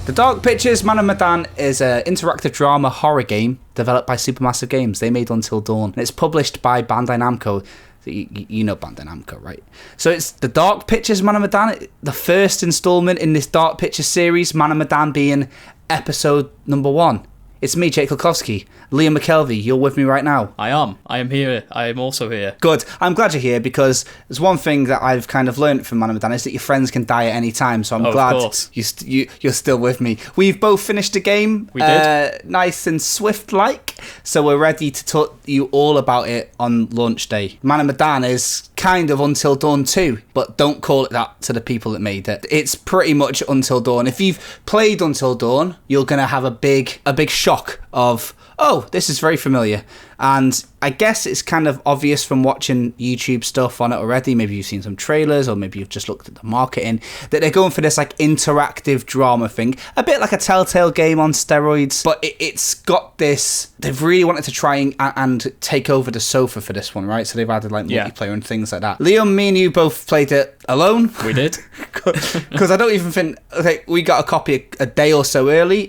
The Dark Pictures Man of Medan is an interactive drama horror game developed by Supermassive Games. They made Until Dawn. And it's published by Bandai-Namco. You know Bandai-Namco, right? So it's the Dark Pictures Man of Medan, the first installment in this Dark Pictures series, Man of Medan being episode number 1. It's me, Jake Kulkowski. Liam McKelvey, you're with me right now. I am here. I am also here. Good. I'm glad you're here because there's one thing that I've kind of learned from Man of Medan is that your friends can die at any time. So I'm glad you're still with me. We've both finished the game. We did. Nice and swift-like. So we're ready to talk to you all about it on launch day. Man of Medan is kind of Until Dawn 2, but don't call it that to the people that made it. It's pretty much Until Dawn. If you've played Until Dawn, you're going to have a big shock of, oh, this is very familiar. And I guess it's kind of obvious from watching YouTube stuff on it already. Maybe you've seen some trailers, or maybe you've just looked at the marketing, that they're going for this like interactive drama thing, a bit like a Telltale game on steroids. But it's got this. They've really wanted to try and take over the sofa for this one, right? So they've added like multiplayer and things like that. Liam, me and you both played it alone. We did, because I don't even think we got a copy a day or so early,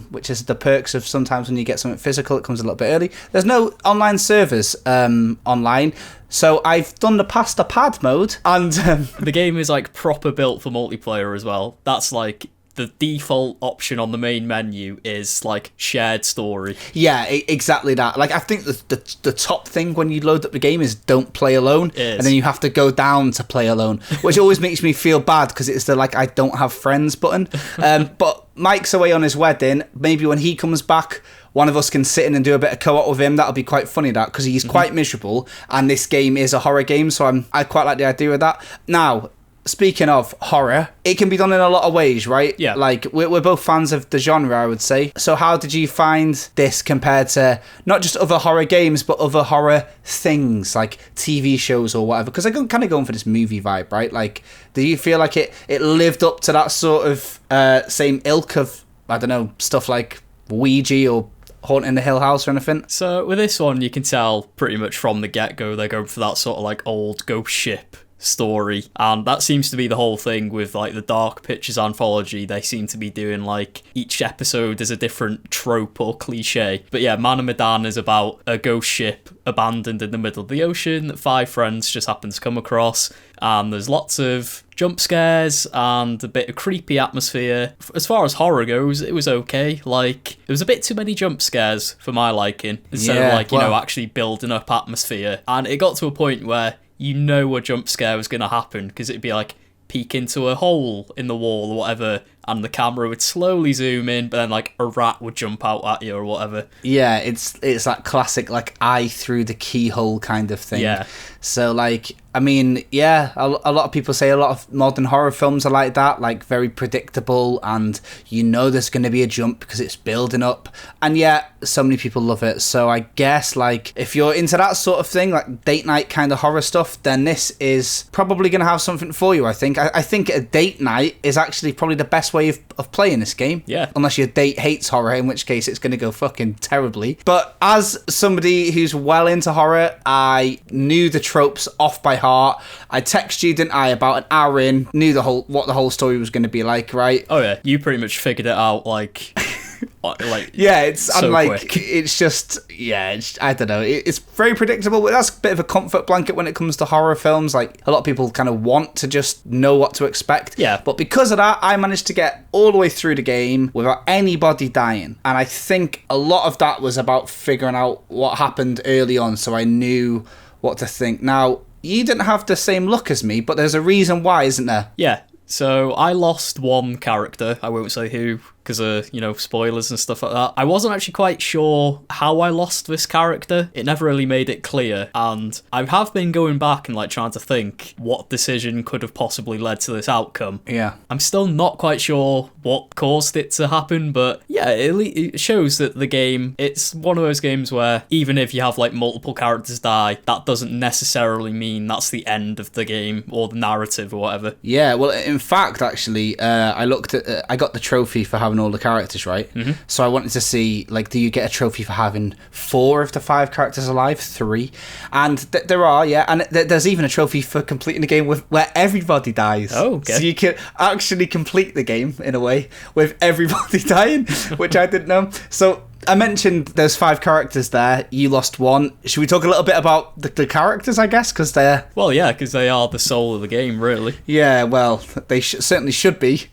which is the perks of sometimes when you get something physical, it comes a little bit early. There's no online servers online, so I've done the pasta pad mode, and the game is like proper built for multiplayer as well. That's like the default option on the main menu is like shared story. Yeah, exactly that. Like I think the top thing when you load up the game is don't play alone, and then you have to go down to play alone, which always makes me feel bad because it's the like I don't have friends button. But Mike's away on his wedding. Maybe when he comes back, one of us can sit in and do a bit of co-op with him. That'll be quite funny, that, because he's quite miserable, and this game is a horror game, so I quite like the idea of that. Now, speaking of horror, it can be done in a lot of ways, right? Yeah. Like, we're both fans of the genre, I would say. So how did you find this compared to not just other horror games, but other horror things, like TV shows or whatever? Because I'm kind of going for this movie vibe, right? Like, do you feel like it lived up to that sort of same ilk of, I don't know, stuff like Ouija or Haunting the Hill House or anything? So with this one, you can tell pretty much from the get-go they're going for that sort of like old ghost ship story, and that seems to be the whole thing with like the Dark Pictures Anthology. They seem to be doing like each episode is a different trope or cliche. But yeah, Man of Medan is about a ghost ship abandoned in the middle of the ocean that 5 friends just happen to come across, and there's lots of jump scares and a bit of creepy atmosphere. As far as horror goes, it was okay. Like, there was a bit too many jump scares for my liking, instead of like, you know, actually building up atmosphere. And it got to a point where you know a jump scare was going to happen, because it'd be like peek into a hole in the wall or whatever, and the camera would slowly zoom in, but then like a rat would jump out at you or whatever. Yeah, it's that classic like eye through the keyhole kind of thing. Yeah. So like, I mean, yeah, a lot of people say a lot of modern horror films are like that, like very predictable, and you know there's going to be a jump because it's building up, and yet so many people love it. So I guess like if you're into that sort of thing, like date night kind of horror stuff, then this is probably going to have something for you, I think. I think a date night is actually probably the best way of playing this game. Yeah. Unless your date hates horror, in which case it's going to go fucking terribly. But as somebody who's well into horror, I knew the tropes off by heart. I texted you, didn't I, about an hour in, knew what the whole story was going to be like, right? Oh yeah, you pretty much figured it out like yeah, I'm like, quick. It's just, yeah, I don't know, it's very predictable, but that's a bit of a comfort blanket when it comes to horror films. Like, a lot of people kind of want to just know what to expect. Yeah. But because of that, I managed to get all the way through the game without anybody dying, and I think a lot of that was about figuring out what happened early on, so I knew what to think. Now, you didn't have the same luck as me, but there's a reason why, isn't there? Yeah. So I lost one character. I won't say who, because of, you know, spoilers and stuff like that. I wasn't actually quite sure how I lost this character. It never really made it clear, and I have been going back and like trying to think what decision could have possibly led to this outcome. Yeah. I'm still not quite sure what caused it to happen, but yeah, it shows that the game, it's one of those games where even if you have like multiple characters die, that doesn't necessarily mean that's the end of the game or the narrative or whatever. Yeah, well, in fact, actually, I got the trophy for having having all the characters, right? So I wanted to see, like, do you get a trophy for having 4 of the 5 characters alive? 3? And there are, yeah, and there's even a trophy for completing the game where everybody dies. Oh, okay. So you can actually complete the game, in a way, with everybody dying, which I didn't know. So I mentioned there's 5 characters there. You lost 1. Should we talk a little bit about the characters, I guess? Because they're... Well, yeah, because they are the soul of the game, really. Yeah, well, they certainly should be.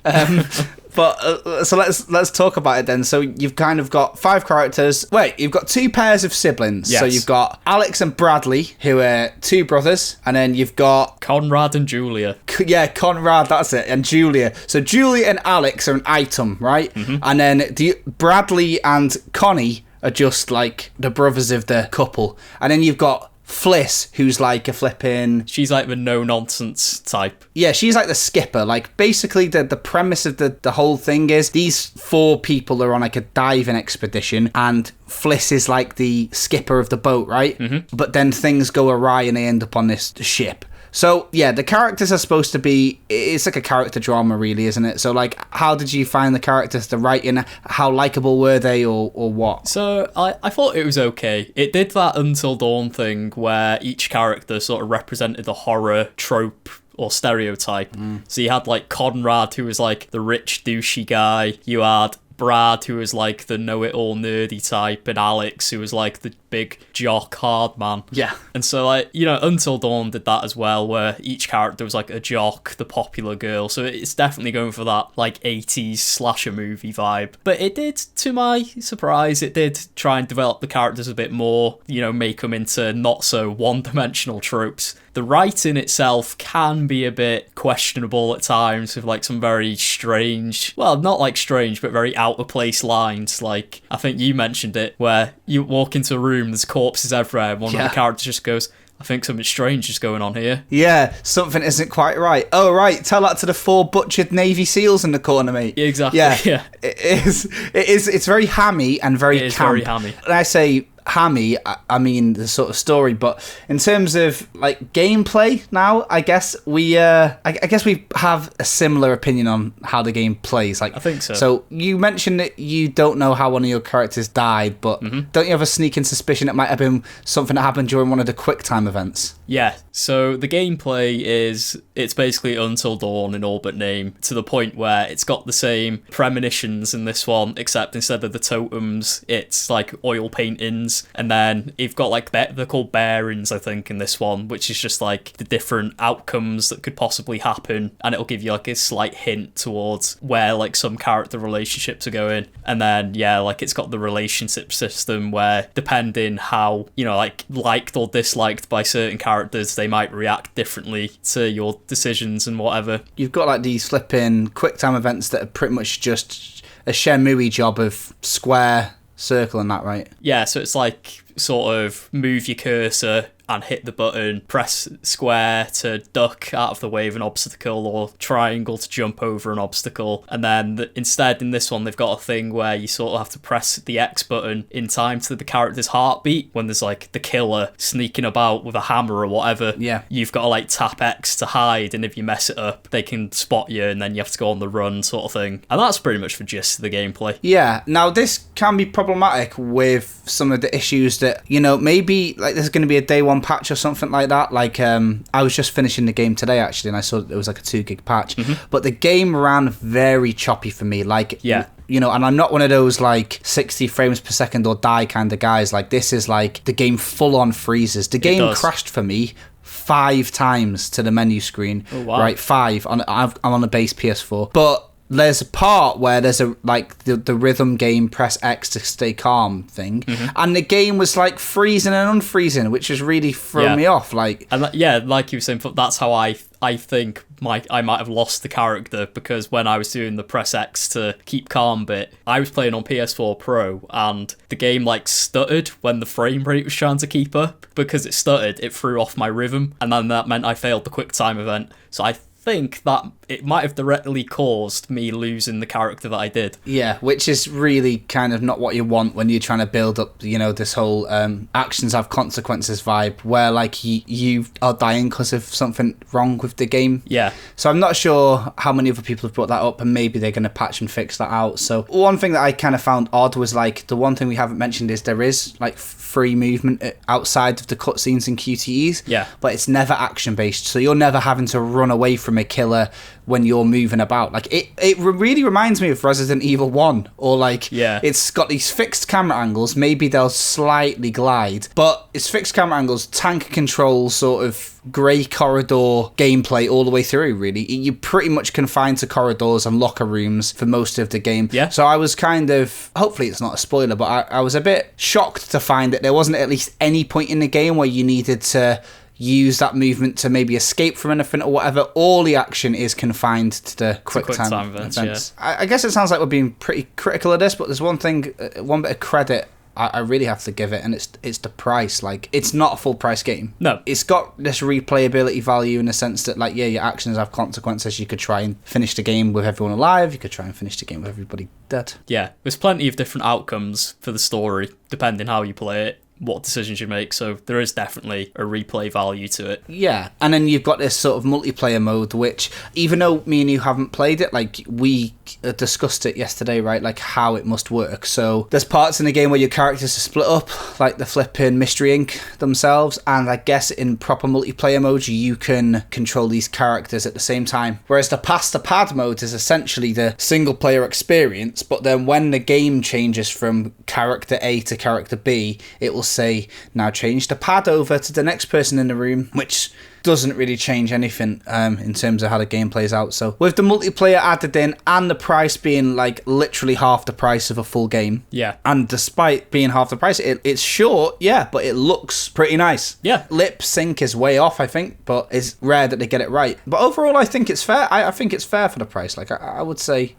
But so let's talk about it then. So you've kind of got 5 characters. Wait, you've got 2 pairs of siblings. Yes. So you've got Alex and Bradley, who are 2 brothers, and then you've got Conrad and Julia. Yeah, Conrad, that's it, and Julia. So Julia and Alex are an item, right? And then Bradley and Connie are just like the brothers of the couple, and then you've got Fliss, who's like a flipping... She's like the no-nonsense type. Yeah, she's like the skipper. Like, basically, the premise of the whole thing is these 4 people are on, like, a diving expedition, and Fliss is, like, the skipper of the boat, right? But then things go awry, and they end up on this ship. So, yeah, the characters are supposed to be... It's like a character drama, really, isn't it? So, like, how did you find the characters, the writing? How likeable were they, or what? So, I thought it was okay. It did that Until Dawn thing where each character sort of represented a horror trope or stereotype. So you had, like, Conrad, who was, like, the rich, douchey guy. You had Brad, who was like the know-it-all nerdy type, and Alex, who was like the big jock hard man. Yeah. And so, like, you know, Until Dawn did that as well, where each character was like a jock, the popular girl. So it's definitely going for that like 80s slasher movie vibe. But it did, to my surprise, it did try and develop the characters a bit more, you know, make them into not so one-dimensional tropes. The writing itself can be a bit questionable at times, with like some very strange, well, not like strange, but very out of place lines. Like, I think you mentioned it, where you walk into a room, there's corpses everywhere, and one of the characters just goes, I think something strange is going on here. Yeah, something isn't quite right. Oh, right, tell that to the 4 butchered Navy SEALs in the corner, mate. Exactly, yeah. It's very hammy and very camp. It is very hammy. When I say hammy, I mean the sort of story, but in terms of like gameplay now, I guess we have a similar opinion on how the game plays. Like, I think so. So you mentioned that you don't know how one of your characters died, but don't you have a sneaking suspicion it might have been something that happened during one of the QuickTime events? Yeah, so the gameplay is, it's basically Until Dawn in all but name, to the point where it's got the same premonitions in this one, except instead of the totems, it's like oil paintings, and then you've got like, they're called bearings, I think, in this one, which is just like the different outcomes that could possibly happen, and it'll give you like a slight hint towards where like some character relationships are going. And then, yeah, like it's got the relationship system where, depending how, you know, like liked or disliked by certain characters, they might react differently to your decisions and whatever. You've got like these flipping QuickTime events that are pretty much just a Shenmue job of square, circle and that, right? Yeah, so it's like sort of move your cursor and hit the button, press square to duck out of the way of an obstacle, or triangle to jump over an obstacle. And then instead in this one, they've got a thing where you sort of have to press the X button in time to the character's heartbeat. When there's like the killer sneaking about with a hammer or whatever, you've got to like tap X to hide, and if you mess it up, they can spot you, and then you have to go on the run, sort of thing. And that's pretty much the gist of the gameplay. Yeah, now this can be problematic with some of the issues that, you know, maybe like there's going to be a day one patch or something like that. Like, I was just finishing the game today actually, and I saw it was like a 2 gig patch, but the game ran very choppy for me. Like, you know, and I'm not one of those like 60 frames per second or die kind of guys. Like, this is like the game full on freezes. The game crashed for me 5 times to the menu screen. Oh, wow. Right, 5. I'm on a base PS4, but there's a part where there's a like the rhythm game press X to stay calm thing, and the game was like freezing and unfreezing, which has really thrown me off. Like, and like you were saying, that's how I think I might have lost the character, because when I was doing the press X to keep calm bit, I was playing on PS4 Pro, and the game like stuttered when the frame rate was trying to keep up. Because it stuttered, it threw off my rhythm, and then that meant I failed the QuickTime event. So I think that it might have directly caused me losing the character that I did. Yeah, which is really kind of not what you want when you're trying to build up, this whole actions have consequences vibe, where like you are dying because of something wrong with the game. Yeah. So I'm not sure how many other people have brought that up, and maybe they're going to patch and fix that out. So one thing that I kind of found odd was like the one thing we haven't mentioned is there is like free movement outside of the cutscenes and QTEs. Yeah. But it's never action based, so you're never having to run away from a killer when you're moving about. Like it really reminds me of Resident Evil 1, or like it's got these fixed camera angles. Maybe they'll slightly glide, but it's fixed camera angles, tank control, sort of grey corridor gameplay all the way through. Really, you're pretty much confined to corridors and locker rooms for most of the game. Yeah. So I was kind of, hopefully it's not a spoiler, but I was a bit shocked to find that there wasn't at least any point in the game where you needed to use that movement to maybe escape from anything or whatever. All the action is confined to the quick time events. Yeah. I guess it sounds like we're being pretty critical of this, but there's one thing, one bit of credit I really have to give it, and it's the price. Like, it's not a full price game. No. It's got this replayability value in the sense that, like, yeah, your actions have consequences. You could try and finish the game with everyone alive. You could try and finish the game with everybody dead. Yeah, there's plenty of different outcomes for the story, depending how you play it, what decisions you make, so there is definitely a replay value to it. Yeah, and then you've got this sort of multiplayer mode, which, even though me and you haven't played it, like, we discussed it yesterday, right, like how it must work. So there's parts in the game where your characters are split up, like the flipping Mystery Inc. themselves, and I guess in proper multiplayer mode you can control these characters at the same time, whereas the pass to pad mode is essentially the single player experience, but then when the game changes from character A to character B, it will say, now change the pad over to the next person in the room, which doesn't really change anything in terms of how the game plays out. So with the multiplayer added in and the price being like literally half the price of a full game, and despite being half the price, it's short, but it looks pretty nice. Lip sync is way off, I think, but it's rare that they get it right. But overall, I think it's fair. I think it's fair for the price. Like, I would say,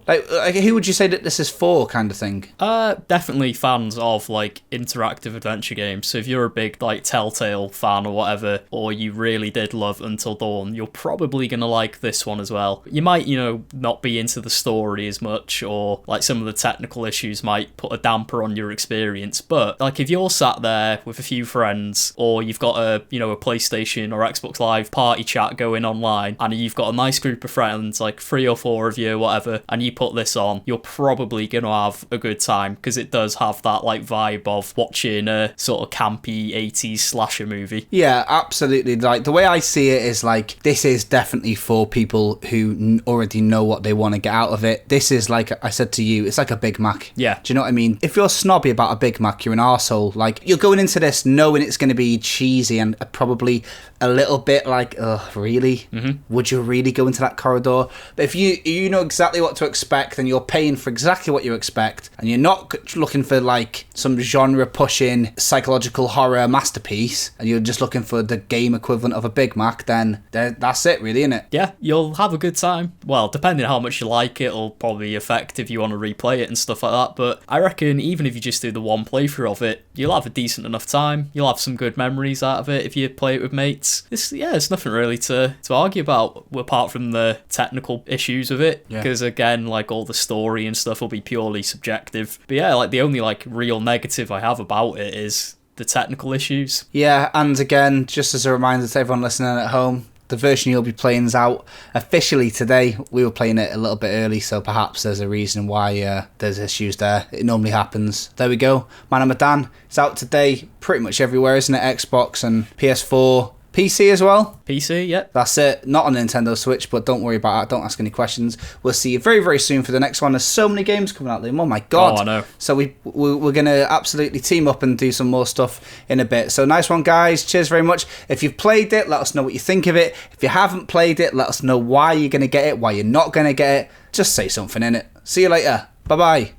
like who would you say that this is for, kind of thing? Definitely fans of like interactive adventure games. So if you're a big like Telltale fan or whatever, or you really did love Until Dawn, you're probably gonna like this one as well. You might, not be into the story as much, or like some of the technical issues might put a damper on your experience, but like if you're sat there with a few friends, or you've got a PlayStation or Xbox Live party chat going online, and you've got a nice group of friends, like 3 or 4 of you, whatever, and you put this on, you're probably gonna have a good time, because it does have that like vibe of watching a sort of campy 80s slasher movie. Yeah, absolutely. Like, the way I see it is like, this is definitely for people who already know what they want to get out of it. This is, like I said to you, it's like a Big Mac. Yeah. Do you know what I mean? If you're snobby about a Big Mac, you're an arsehole. Like, you're going into this knowing it's going to be cheesy and probably a little bit like, oh, really? Mm-hmm. Would you really go into that corridor? But if you know exactly what to expect, and you're paying for exactly what you expect, and you're not looking for like some genre-pushing psychological horror masterpiece, and you're just looking for the game equivalent of a Big Mac, then that's it, really, isn't it? Yeah, you'll have a good time. Well, depending on how much you like it, it'll probably affect if you want to replay it and stuff like that, but I reckon even if you just do the one playthrough of it, you'll have a decent enough time. You'll have some good memories out of it if you play it with mates. There's nothing really to argue about, apart from the technical issues of it, because again, like, all the story and stuff will be purely subjective. But yeah, like, the only like real negative I have about it is the technical issues. Yeah, and again, just as a reminder to everyone listening at home, the version you'll be playing is out officially today. We were playing it a little bit early, so perhaps there's a reason why there's issues there. It normally happens. There we go. Man of Medan. It's out today pretty much everywhere, isn't it? Xbox and PS4. PC as well. PC, yep. That's it. Not on Nintendo Switch, but don't worry about that. Don't ask any questions. We'll see you very, very soon for the next one. There's so many games coming out there. Oh my god. Oh, I know. So we're going to absolutely team up and do some more stuff in a bit. So nice one, guys. Cheers very much. If you've played it, let us know what you think of it. If you haven't played it, let us know why you're going to get it, why you're not going to get it. Just say something, innit? See you later. Bye-bye.